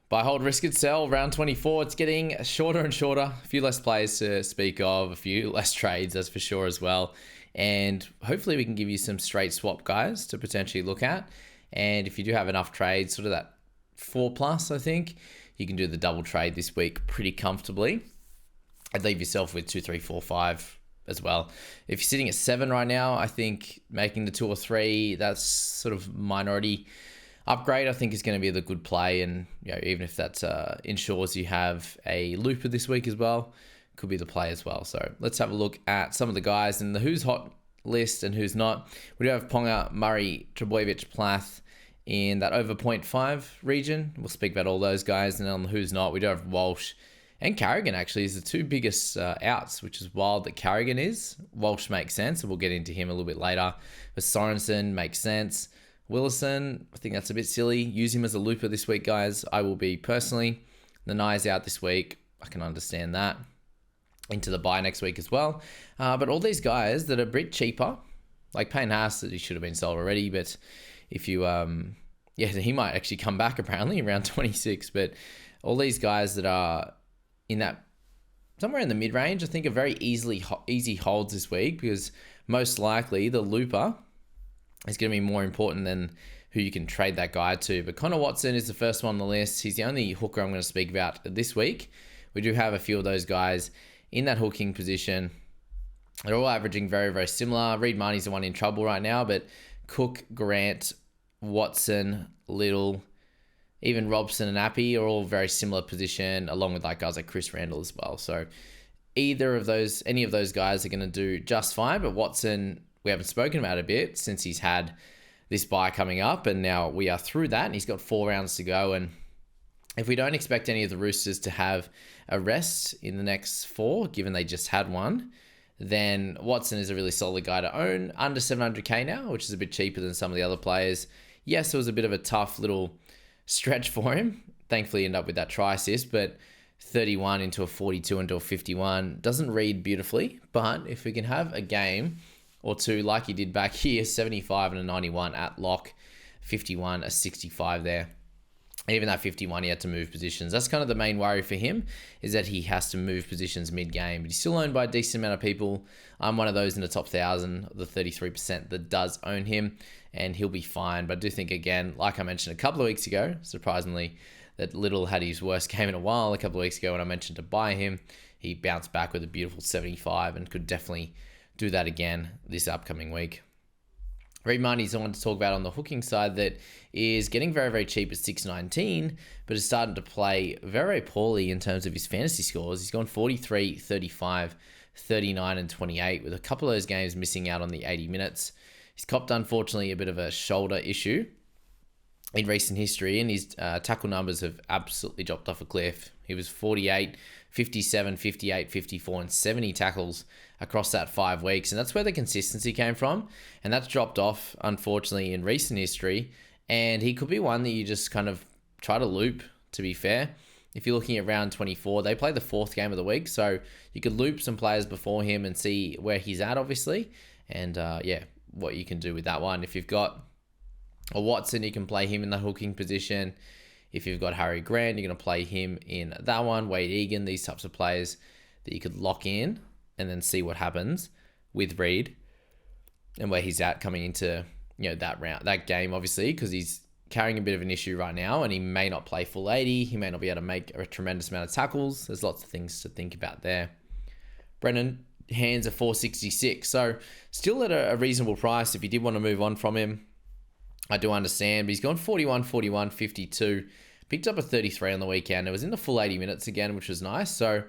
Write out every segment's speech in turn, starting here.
Buy, hold, risk it, sell. Round 24, it's getting shorter and shorter. A few less players to speak of, a few less trades, that's for sure as well. And hopefully we can give you some straight swap guys to potentially look at. And if you do have enough trades, sort of that 4+, I think, you can do the double trade this week pretty comfortably. I'd leave yourself with 2, 3, 4, 5 as well. If you're sitting at 7 right now, I think making the 2 or 3, that's sort of minority upgrade, I think, is going to be the good play. And even if that ensures you have a looper this week as well, could be the play as well. So let's have a look at some of the guys in the who's hot list and who's not. We do have Ponga, Murray, Trebojevic, Plath in that over 0.5 region. We'll speak about all those guys. And on the who's not, we do have Walsh and Carrigan actually is the two biggest outs, which is wild that Carrigan is. Walsh makes sense, and we'll get into him a little bit later. But Sorensen makes sense. Willison, I think that's a bit silly. Use him as a looper this week, guys. I will be personally. Nanai's out this week. I can understand that. Into the bye next week as well. But all these guys that are a bit cheaper, like Payne Haas, that he should have been sold already. But if you, he might actually come back apparently around 26. But all these guys that are in that somewhere in the mid-range, I think are very easy holds this week, because most likely the looper is going to be more important than who you can trade that guy to. But Connor Watson is the first one on the list. He's the only hooker I'm going to speak about this week. We do have a few of those guys in that hooking position. They're all averaging very, very similar. Reed Marnie's the one in trouble right now, but Cook, Grant, Watson, Little, even Robson and Appy are all very similar position, along with like guys like Chris Randall as well. So any of those guys are going to do just fine. But Watson, we haven't spoken about a bit since he's had this bye coming up, and now we are through that, and he's got 4 rounds to go. And if we don't expect any of the Roosters to have a rest in the next 4, given they just had one, then Watson is a really solid guy to own. Under 700k now, which is a bit cheaper than some of the other players. Yes, it was a bit of a tough little stretch for him. Thankfully, end up with that try assist, but 31 into a 42 into a 51 doesn't read beautifully. But if we can have a game or two like he did back here, 75 and a 91 at lock, 51, a 65 there. Even that 51, he had to move positions. That's kind of the main worry for him, is that he has to move positions mid-game. But he's still owned by a decent amount of people. I'm one of those in the top 1,000, the 33% that does own him, and he'll be fine. But I do think, again, like I mentioned a couple of weeks ago, surprisingly, that Little had his worst game in a while. A couple of weeks ago when I mentioned to buy him, he bounced back with a beautiful 75 and could definitely do that again this upcoming week. Reed Marnie's the one to talk about on the hooking side that is getting very, very cheap at 619, but is starting to play very, very poorly in terms of his fantasy scores. He's gone 43, 35, 39, and 28, with a couple of those games missing out on the 80 minutes. He's copped, unfortunately, a bit of a shoulder issue in recent history, and his tackle numbers have absolutely dropped off a cliff. He was 48, 57, 58, 54, and 70 tackles across that 5 weeks. And that's where the consistency came from. And that's dropped off, unfortunately, in recent history. And he could be one that you just kind of try to loop, to be fair. If you're looking at round 24, they play the 4th game of the week. So you could loop some players before him and see where he's at, obviously. And what you can do with that one. If you've got a Watson, you can play him in the hooking position. If you've got Harry Grant, you're going to play him in that one. Wade Egan, these types of players that you could lock in and then see what happens with Reed and where he's at coming into that game, obviously, because he's carrying a bit of an issue right now, and he may not play full 80. He may not be able to make a tremendous amount of tackles. There's lots of things to think about there. Brennan hands are 466, so still at a reasonable price if you did want to move on from him. I do understand, but he's gone 41, 41, 52. Picked up a 33 on the weekend. It was in the full 80 minutes again, which was nice. So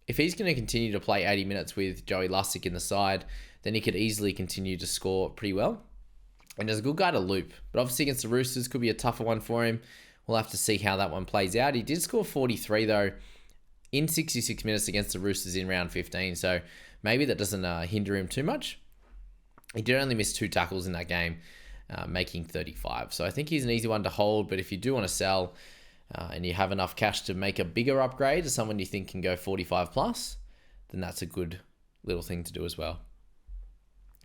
if he's going to continue to play 80 minutes with Joey Lussick in the side, then he could easily continue to score pretty well. And there's a good guy to loop. But obviously against the Roosters could be a tougher one for him. We'll have to see how that one plays out. He did score 43, though, in 66 minutes against the Roosters in round 15. So maybe that doesn't hinder him too much. He did only miss 2 tackles in that game, making 35. So I think he's an easy one to hold. But if you do want to sell and you have enough cash to make a bigger upgrade to someone you think can go 45 plus, then that's a good little thing to do as well.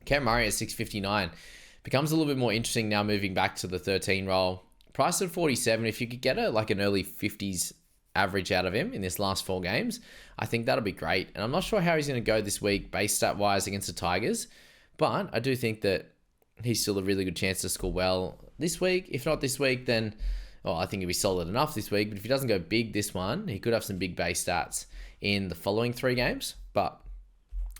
Cam Murray at 659 becomes a little bit more interesting now, moving back to the 13 role. Priced at 47, if you could get an early 50s average out of him in this last 4 games, I think that'll be great. And I'm not sure how he's going to go this week base stat wise against the Tigers, but I do think that he's still a really good chance to score well this week. If not this week, then I think he'll be solid enough this week. But if he doesn't go big this one, he could have some big base stats in the following 3 games. But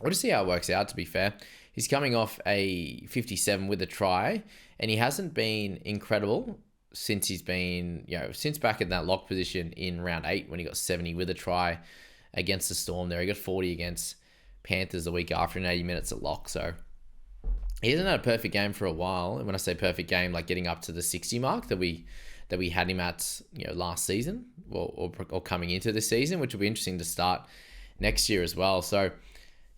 we'll just see how it works out, to be fair. He's coming off a 57 with a try, and he hasn't been incredible since he's been, since back in that lock position in round 8 when he got 70 with a try against the Storm there. He got 40 against Panthers the week after in 80 minutes at lock. So he hasn't had a perfect game for a while. And when I say perfect game, like getting up to the 60 mark that we had him at, last season or coming into this season, which will be interesting to start next year as well. So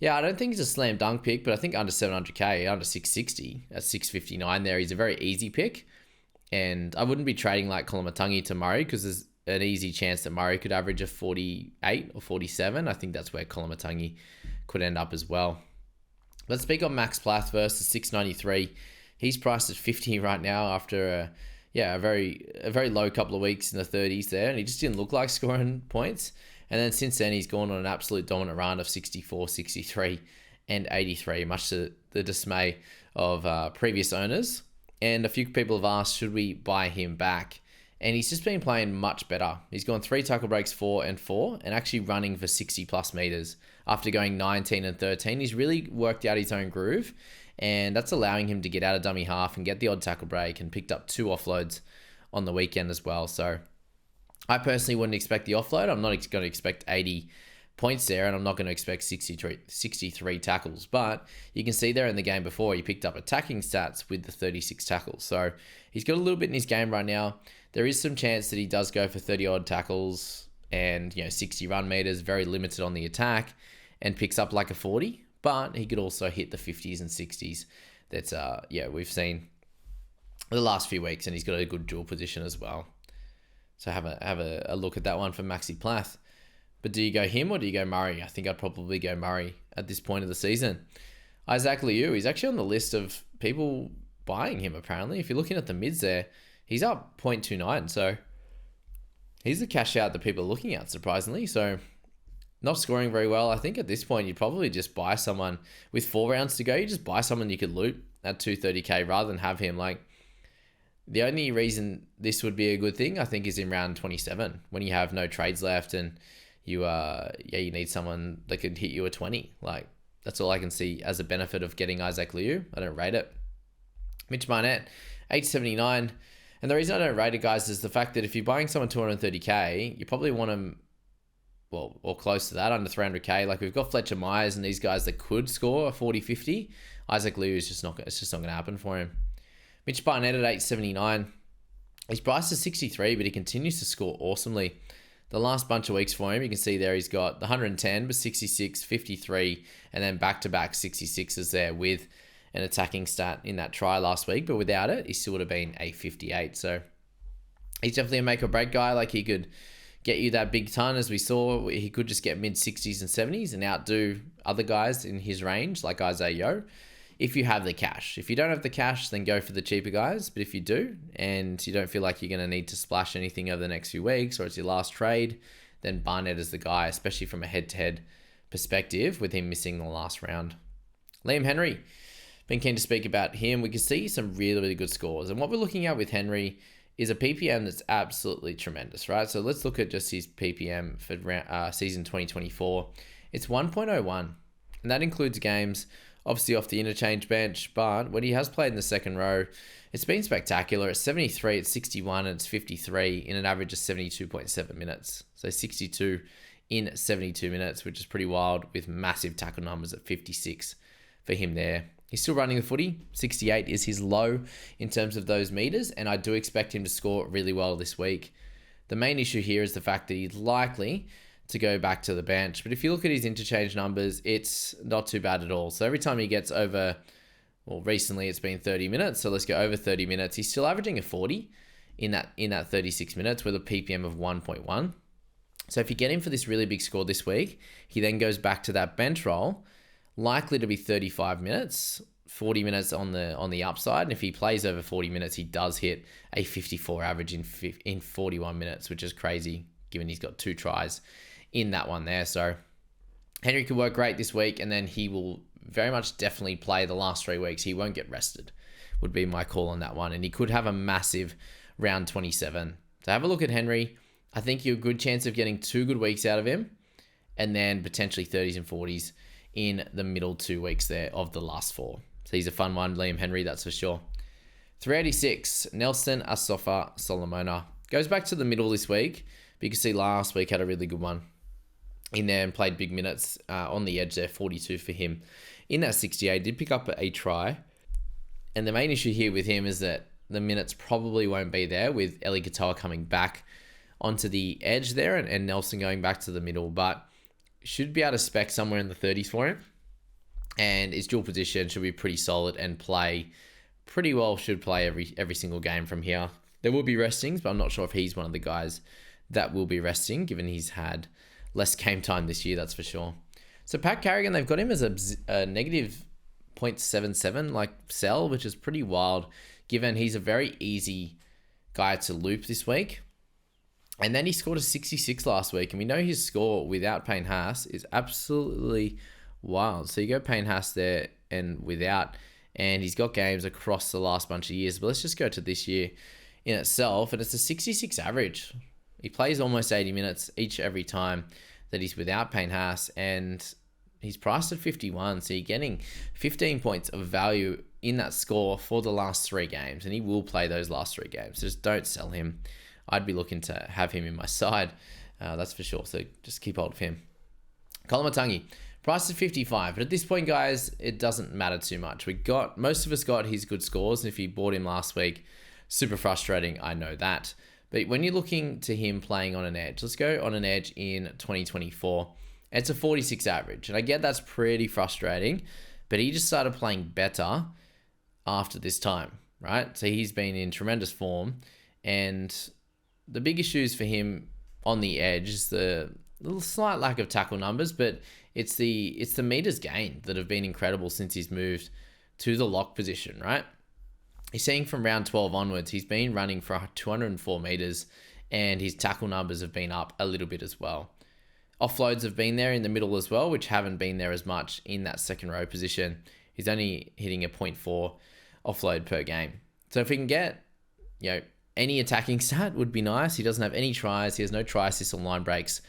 yeah, I don't think he's a slam dunk pick, but I think under 700k, under 660 at 659 there, he's a very easy pick. And I wouldn't be trading like Matangi to Murray because there's an easy chance that Murray could average a 48 or 47. I think that's where Matangi could end up as well. Let's speak on Max Plath versus 693. He's priced at 50 right now after a very low couple of weeks in the 30s there, and he just didn't look like scoring points. And then since then, he's gone on an absolute dominant run of 64, 63, and 83, much to the dismay of previous owners. And a few people have asked, should we buy him back? And he's just been playing much better. He's gone 3 tackle breaks, 4 and 4, and actually running for 60 plus meters after going 19 and 13. He's really worked out his own groove, and that's allowing him to get out of dummy half and get the odd tackle break, and picked up 2 offloads on the weekend as well. So I personally wouldn't expect the offload. I'm not going to expect 80 points there, and I'm not going to expect 63 tackles. But you can see there in the game before, he picked up attacking stats with the 36 tackles. So he's got a little bit in his game right now. There is some chance that he does go for 30-odd tackles and 60 run meters, very limited on the attack, and picks up like a 40. But he could also hit the 50s and 60s. That's we've seen the last few weeks, and he's got a good dual position as well. So have a look at that one for Maxi Plath. But do you go him or do you go Murray? I think I'd probably go Murray at this point of the season. Isaac Liu, he's actually on the list of people buying him, apparently. If you're looking at the mids there, he's up 0.29. So he's the cash out that people are looking at, surprisingly. So not scoring very well. I think at this point, you'd probably just buy someone with 4 rounds to go. You just buy someone you could loot at 230k rather than have him. Like, the only reason this would be a good thing, I think, is in round 27 when you have no trades left and you need someone that could hit you a 20. Like, that's all I can see as a benefit of getting Isaac Liu. I don't rate it. Mitch Barnett, 879. And the reason I don't rate it, guys, is the fact that if you're buying someone 230k, you probably want them, well, or close to that, under 300k. Like, we've got Fletcher Myers and these guys that could score a 40-50. Isaac Liu is just not going to happen for him. Mitch Barnett at 879. He's priced at 63, but he continues to score awesomely. The last bunch of weeks for him, you can see there he's got the 110, but 66, 53, and then back-to-back 66s there with an attacking stat in that try last week. But without it, he still would have been a 58. So he's definitely a make-or-break guy. Like, he could get you that big ton, as we saw. He could just get mid-60s and 70s and outdo other guys in his range, like Isaiah Yeo, if you have the cash. If you don't have the cash, then go for the cheaper guys. But if you do, and you don't feel like you're going to need to splash anything over the next few weeks, or it's your last trade, then Barnett is the guy, especially from a head-to-head perspective with him missing the last round. Liam Henry, been keen to speak about him. We can see some really, really good scores. And what we're looking at with Henry is a PPM that's absolutely tremendous, right? So let's look at just his PPM for season 2024. It's 1.01, and that includes games obviously off the interchange bench, but when he has played in the second row, it's been spectacular. It's 73, it's 61, and it's 53 in an average of 72.7 minutes. So 62 in 72 minutes, which is pretty wild, with massive tackle numbers at 56 for him there. He's still running the footy. 68 is his low in terms of those meters, and I do expect him to score really well this week. The main issue here is the fact that he's likely to go back to the bench. But if you look at his interchange numbers, it's not too bad at all. So every time he gets over, well, recently it's been 30 minutes. So let's go over 30 minutes. He's still averaging a 40 in that 36 minutes with a PPM of 1.1. So if you get him for this really big score this week, he then goes back to that bench role, likely to be 35 minutes 40 minutes on the upside. And if he plays over 40 minutes, he does hit a 54 average in 41 minutes, which is crazy given he's got 2 tries in that one there. So Henry could work great this week, and then he will very much definitely play the last 3 weeks. He won't get rested, would be my call on that one. And he could have a massive round 27. So have a look at Henry. I think you're a good chance of getting 2 good weeks out of him, and then potentially 30s and 40s in the middle 2 weeks there of the last 4. So he's a fun one, Liam Henry, that's for sure. 386, Nelson Asofa Solomona. Goes back to the middle this week, but you can see last week had a really good one in there and played big minutes on the edge there, 42 for him. In that 68, did pick up a try. And the main issue here with him is that the minutes probably won't be there with Eli Katoa coming back onto the edge there and Nelson going back to the middle, but should be able to spec somewhere in the 30s for him. And his dual position should be pretty solid and play pretty well, should play every single game from here. There will be restings, but I'm not sure if he's one of the guys that will be resting, given he's had less game time this year, that's for sure. So Pat Carrigan, they've got him as a negative 0.77 like sell, which is pretty wild, given he's a very easy guy to loop this week. And then he scored a 66 last week, and we know his score without Payne Haas is absolutely wild. So you go Payne Haas there and without, and he's got games across the last bunch of years. But let's just go to this year in itself, and it's a 66 average. He plays almost 80 minutes every time that he's without Payne Haas, and he's priced at 51. So you're getting 15 points of value in that score for the last 3 games, and he will play those last 3 games. So just don't sell him. I'd be looking to have him in my side, that's for sure. So just keep hold of him. Colin Matangi, priced at 55. But at this point, guys, it doesn't matter too much. Most of us got his good scores, and if you bought him last week, super frustrating, I know that. But when you're looking to him playing on an edge, let's go on an edge in 2024. It's a 46 average. And I get that's pretty frustrating, but he just started playing better after this time, right? So he's been in tremendous form, and the big issues for him on the edge is the little slight lack of tackle numbers, but it's the meters gained that have been incredible since he's moved to the lock position, right? He's seeing from round 12 onwards, he's been running for 204 meters, and his tackle numbers have been up a little bit as well. Offloads have been there in the middle as well, which haven't been there as much in that second row position. He's only hitting a 0.4 offload per game. So if we can get, any attacking stat would be nice. He doesn't have any tries. He has no try assists or line breaks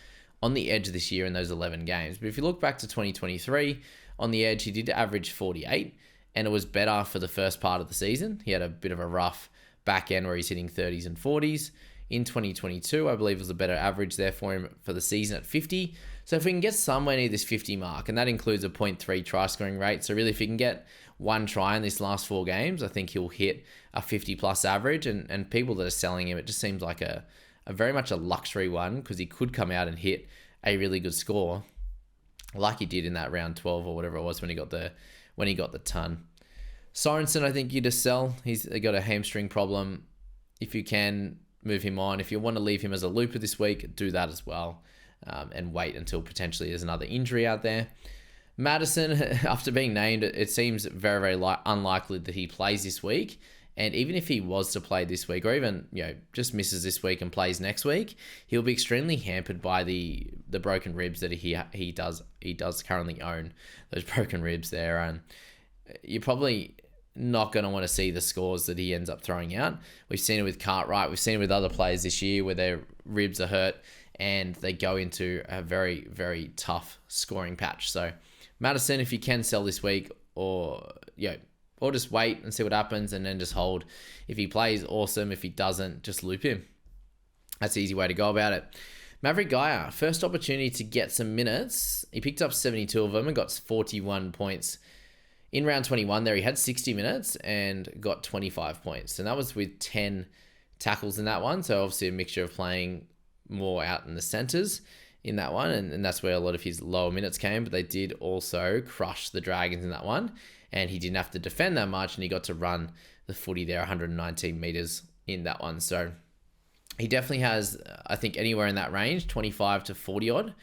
on the edge this year in those 11 games. But if you look back to 2023, on the edge, he did average 48, and it was better for the first part of the season. He had a bit of a rough back end where he's hitting 30s and 40s. In 2022, I believe it was a better average there for him for the season at 50. So if we can get somewhere near this 50 mark, and that includes a 0.3 try scoring rate. So really, if he can get 1 try in these last 4 games, I think he'll hit a 50 plus average. And people that are selling him, it just seems like a very much a luxury one, because he could come out and hit a really good score like he did in that round 12 or whatever it was when he got the ton. Sorensen, I think you just sell. He's got a hamstring problem. If you can, move him on. If you want to leave him as a looper this week, do that as well, and wait until potentially there's another injury out there. Madison, after being named, it seems very, very unlikely that he plays this week. And even if he was to play this week, or even just misses this week and plays next week, he'll be extremely hampered by the broken ribs that he does currently own. Those broken ribs there, and you're probably not going to want to see the scores that he ends up throwing out. We've seen it with Cartwright. We've seen it with other players this year where their ribs are hurt and they go into a very, very tough scoring patch. So Madison, if you can sell this week, or just wait and see what happens and then just hold. If he plays, awesome. If he doesn't, just loop him. That's the easy way to go about it. Maverick Gaia, first opportunity to get some minutes. He picked up 72 of them and got 41 points. In round 21 there, he had 60 minutes and got 25 points. And that was with 10 tackles in that one. So obviously a mixture of playing more out in the centers in that one. And that's where a lot of his lower minutes came. But they did also crush the Dragons in that one. And he didn't have to defend that much. And he got to run the footy there, 119 meters in that one. So he definitely has, I think, anywhere in that range, 25 to 40 odd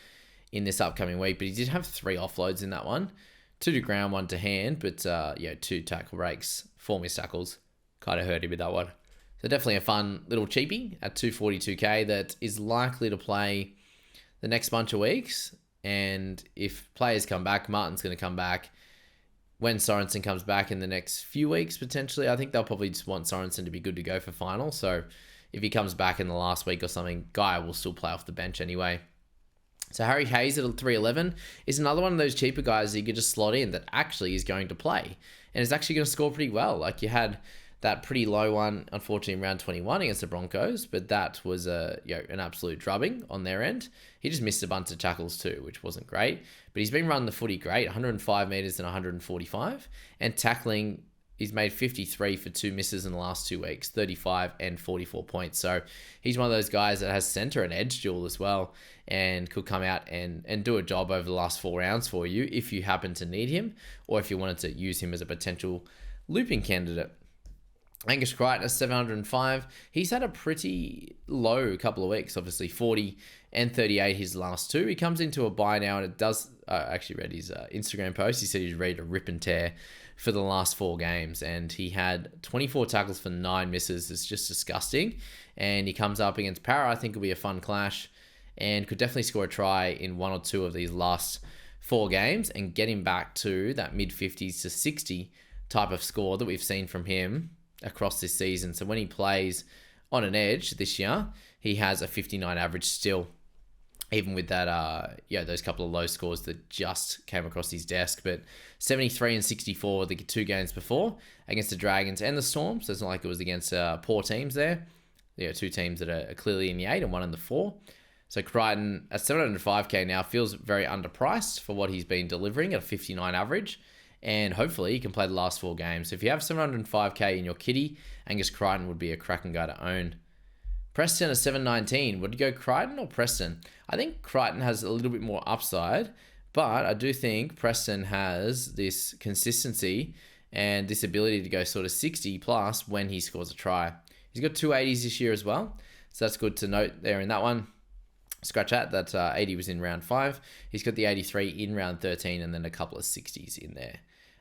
in this upcoming week. But he did have 3 offloads in that one. 2 to ground, 1 to hand, but 2 tackle breaks, 4 missed tackles. Kind of hurt him with that one. So definitely a fun little cheapie at 242k that is likely to play the next bunch of weeks. And if players come back, Martin's going to come back. When Sorensen comes back in the next few weeks, potentially, I think they'll probably just want Sorensen to be good to go for final. So if he comes back in the last week or something, Guy will still play off the bench anyway. So Harry Hayes at 311 is another one of those cheaper guys that you could just slot in that actually is going to play and is actually going to score pretty well. Like you had that pretty low one, unfortunately, in round 21 against the Broncos, but that was an absolute drubbing on their end. He just missed a bunch of tackles too, which wasn't great. But he's been running the footy great, 105 metres and 145. And tackling, he's made 53 for 2 misses in the last 2 weeks, 35 and 44 points. So he's one of those guys that has centre and edge duel as well and could come out and do a job over the last 4 rounds for you if you happen to need him or if you wanted to use him as a potential looping candidate. Angus Crichton at 705. He's had a pretty low couple of weeks, obviously 40 and 38 his last 2. He comes into a bye now, and it does. I actually read his Instagram post. He said he's ready to rip and tear for the last 4 games, and he had 24 tackles for 9 misses. It's just disgusting. And he comes up against Para. I think it'll be a fun clash, and could definitely score a try in 1 or 2 of these last 4 games and get him back to that mid 50s to 60 type of score that we've seen from him across this season. So when he plays on an edge this year, he has a 59 average still, even with that, those couple of low scores that just came across his desk. But 73 and 64 the 2 games before against the Dragons and the Storm. So it's not like it was against poor teams there. 2 teams that are clearly in the 8 and 1 in the 4. So Crichton at 705k now feels very underpriced for what he's been delivering at a 59 average. And hopefully he can play the last 4 games. So if you have 705k in your kitty, Angus Crichton would be a cracking guy to own. Preston at 719. Would you go Crichton or Preston? I think Crichton has a little bit more upside, but I do think Preston has this consistency and this ability to go sort of 60 plus when he scores a try. He's got 2 80s this year as well, so that's good to note there in that one. Scratch that 80 was in round 5. He's got the 83 in round 13 and then a couple of 60s in there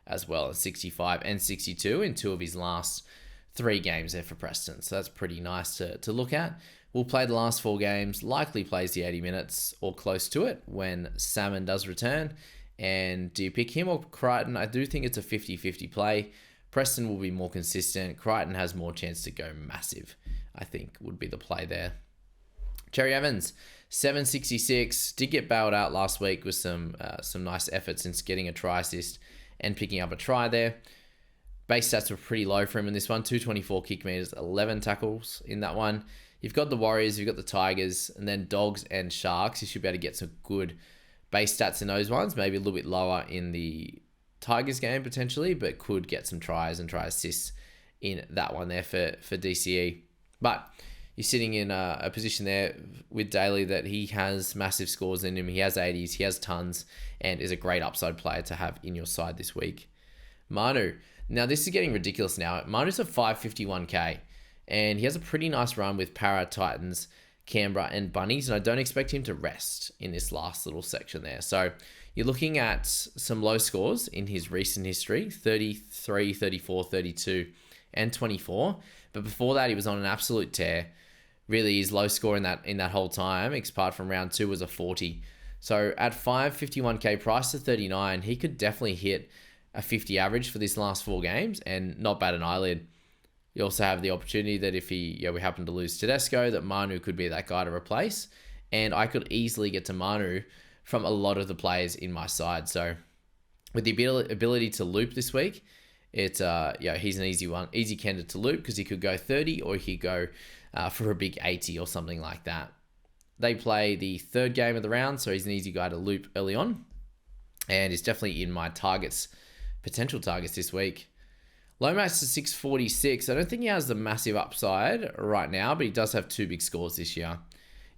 as well, 65 and 62 in 2 of his last 3 games there for Preston. So that's pretty nice to look at. We'll play the last 4 games, likely plays the 80 minutes or close to it when Salmon does return. And do you pick him or Crichton? I do think it's a 50-50 play. Preston will be more consistent. Crichton has more chance to go massive, I think would be the play there. Cherry Evans, 766, did get bailed out last week with some nice efforts in getting a try assist and picking up a try there. Base stats were pretty low for him in this one, 224 kick meters, 11 tackles in that one. You've got the Warriors, you've got the Tigers, and then Dogs and Sharks. You should be able to get some good base stats in those ones, maybe a little bit lower in the Tigers game potentially, but could get some tries and try assists in that one there for DCE. But you're sitting in a position there with Daly that he has massive scores in him. He has 80s, he has tons, and is a great upside player to have in your side this week. Manu. Now, this is getting ridiculous now. Manu's a 551k, and he has a pretty nice run with Para, Titans, Canberra, and Bunnies, and I don't expect him to rest in this last little section there. So you're looking at some low scores in his recent history, 33, 34, 32, and 24. But before that, he was on an absolute tear. Really, his low score in that whole time, apart from round 2, was a 40. So at 551k price to 39, he could definitely hit a 50 average for this last 4 games and not bat an eyelid. You also have the opportunity that if we happen to lose Tedesco, that Manu could be that guy to replace. And I could easily get to Manu from a lot of the players in my side. So with the ability to loop this week, it's he's an easy candidate to loop because he could go 30 or he could go for a big 80 or something like that. They play the 3rd game of the round, so he's an easy guy to loop early on. And he's definitely in my potential targets this week. Lomax to 646. I don't think he has the massive upside right now, but he does have 2 big scores this year.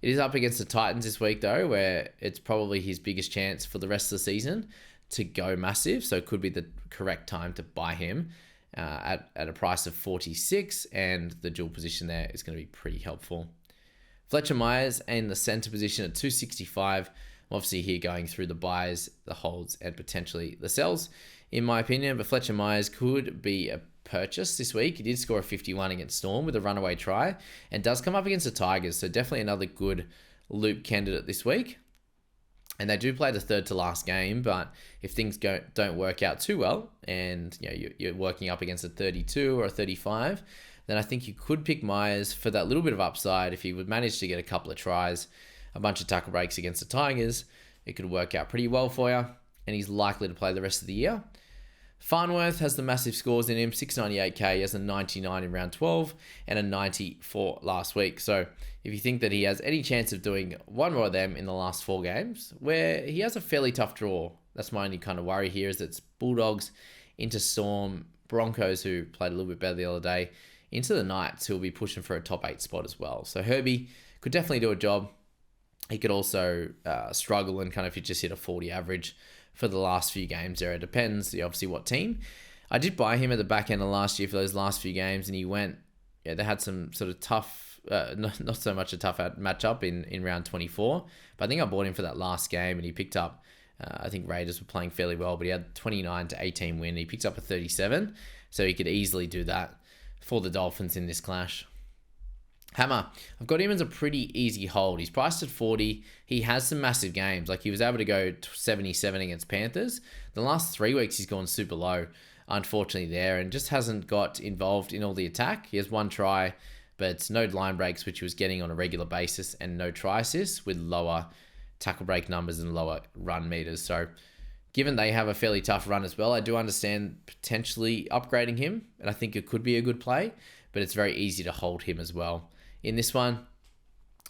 It is up against the Titans this week, though, where it's probably his biggest chance for the rest of the season to go massive. So it could be the correct time to buy him at a price of 46, and the dual position there is going to be pretty helpful. Fletcher Myers in the center position at 265. obviously here going through the buys, the holds, and potentially the sells, in my opinion. But Fletcher Myers could be a purchase this week. He did score a 51 against Storm with a runaway try and does come up against the Tigers. So definitely another good loop candidate this week. And they do play the third to last game, but if things don't work out too well and you're working up against a 32 or a 35, then I think you could pick Myers for that little bit of upside. If he would manage to get a couple of tries, a bunch of tackle breaks against the Tigers, it could work out pretty well for you, and he's likely to play the rest of the year. Farnworth has the massive scores in him, 698k, he has a 99 in round 12 and a 94 last week. So if you think that he has any chance of doing one more of them in the last 4 games, where he has a fairly tough draw, that's my only kind of worry here, is it's Bulldogs into Storm, Broncos, who played a little bit better the other day, into the Knights, who will be pushing for a top 8 spot as well. So Herbie could definitely do a job. He could also struggle and kind of just hit a 40 average for the last few games there. It depends, obviously, what team. I did buy him at the back end of last year for those last few games, and he went, they had some sort of tough, not so much a tough matchup in round 24, but I think I bought him for that last game, and he picked up, I think Raiders were playing fairly well, but he had 29-18 win. He picked up a 37, so he could easily do that for the Dolphins in this clash. Hammer, I've got him as a pretty easy hold. He's priced at 40. He has some massive games. Like, he was able to go 77 against Panthers. The last 3 weeks, he's gone super low, unfortunately, there, and just hasn't got involved in all the attack. He has 1 try, but no line breaks, which he was getting on a regular basis, and no try assists with lower tackle break numbers and lower run meters. So given they have a fairly tough run as well, I do understand potentially upgrading him, and I think it could be a good play, but it's very easy to hold him as well. In this one,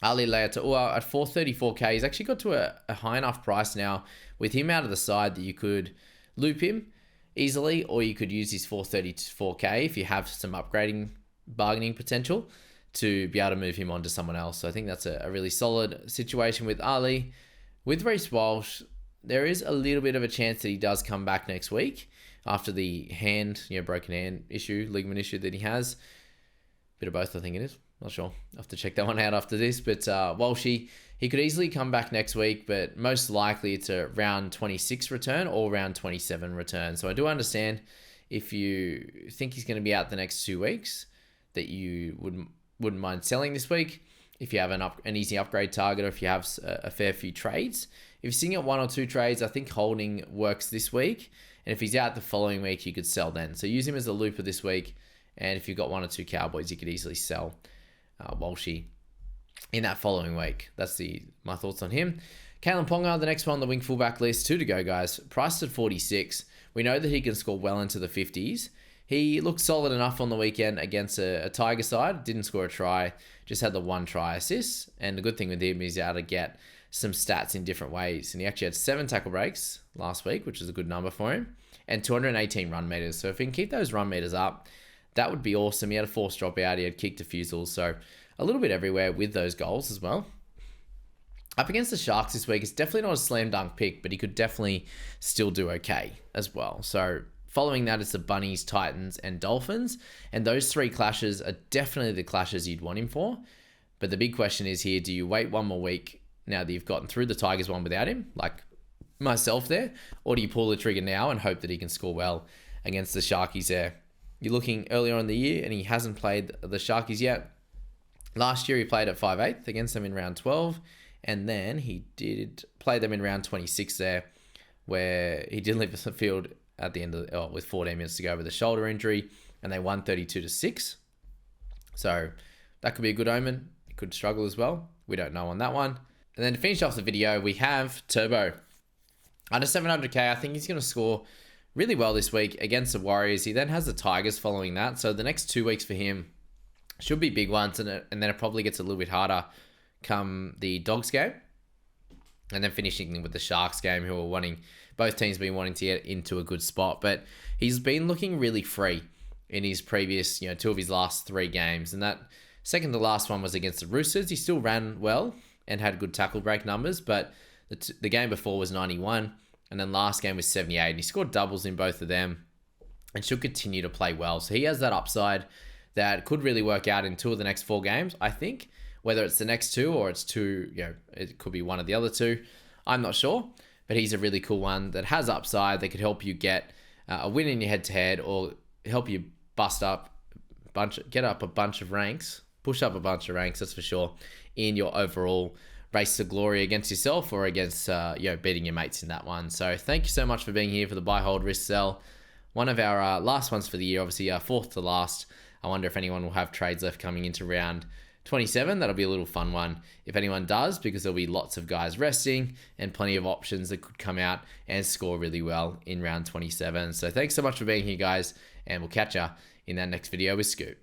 Ali Leataua at 434k, he's actually got to a high enough price now with him out of the side that you could loop him easily, or you could use his 434k if you have some upgrading bargaining potential to be able to move him on to someone else. So I think that's a really solid situation with Ali. With Reece Walsh, there is a little bit of a chance that he does come back next week after the hand, broken hand issue, ligament issue that he has. Bit of both, I think it is. Not sure. I'll have to check that one out after this. But Walshy, he could easily come back next week, but most likely it's a round 26 return or round 27 return. So I do understand if you think he's going to be out the next 2 weeks, that you wouldn't mind selling this week if you have an easy upgrade target, or if you have a fair few trades. If you're sitting at 1 or 2 trades, I think holding works this week. And if he's out the following week, you could sell then. So use him as a looper this week. And if you've got 1 or 2 Cowboys, you could easily sell Walshy in that following week. That's my thoughts on him. Kalen Ponga, the next one on the wing fullback list. 2 to go, guys. Priced at 46. We know that he can score well into the 50s. He looked solid enough on the weekend against a Tiger side. Didn't score a try. Just had the 1 try assist. And the good thing with him is he's able to get some stats in different ways. And he actually had 7 tackle breaks last week, which is a good number for him. And 218 run meters. So if he can keep those run meters up, that would be awesome. He had a forced dropout. He had kick defusals. So a little bit everywhere with those goals as well. Up against the Sharks this week, it's definitely not a slam dunk pick, but he could definitely still do okay as well. So following that, it's the Bunnies, Titans, and Dolphins. And those 3 clashes are definitely the clashes you'd want him for. But the big question is here, do you wait 1 more week now that you've gotten through the Tigers one without him, like myself there? Or do you pull the trigger now and hope that he can score well against the Sharkies there? You're looking earlier in the year, and he hasn't played the Sharkies yet. Last year, he played at 5/8 against them in round 12, and then he did play them in round 26 there, where he did leave the field at the end of with 14 minutes to go with a shoulder injury, and they won 32-6. So that could be a good omen. He could struggle as well. We don't know on that one. And then to finish off the video, we have Turbo. Under 700k, I think he's going to score really well this week against the Warriors. He then has the Tigers following that. So the next 2 weeks for him should be big ones. And then it probably gets a little bit harder come the Dogs game. And then finishing with the Sharks game, who are wanting, both teams been wanting to get into a good spot. But he's been looking really free in his previous, 2 of his last 3 games. And that second to last one was against the Roosters. He still ran well and had good tackle break numbers. But the game before was 91. And then last game was 78. And he scored doubles in both of them and should continue to play well. So he has that upside that could really work out in 2 of the next 4 games, I think. Whether it's the next 2 or it's 2, it could be one of the other 2. I'm not sure, but he's a really cool one that has upside that could help you get a win in your head-to-head, or help you get up a bunch of ranks, push up a bunch of ranks, that's for sure, in your overall race to glory against yourself or against beating your mates in that one. So thank you so much for being here for the buy, hold, risk, sell. One of our last ones for the year, obviously fourth to last. I wonder if anyone will have trades left coming into round 27. That'll be a little fun one if anyone does, because there'll be lots of guys resting and plenty of options that could come out and score really well in round 27. So thanks so much for being here, guys, and we'll catch ya in that next video with Scoot.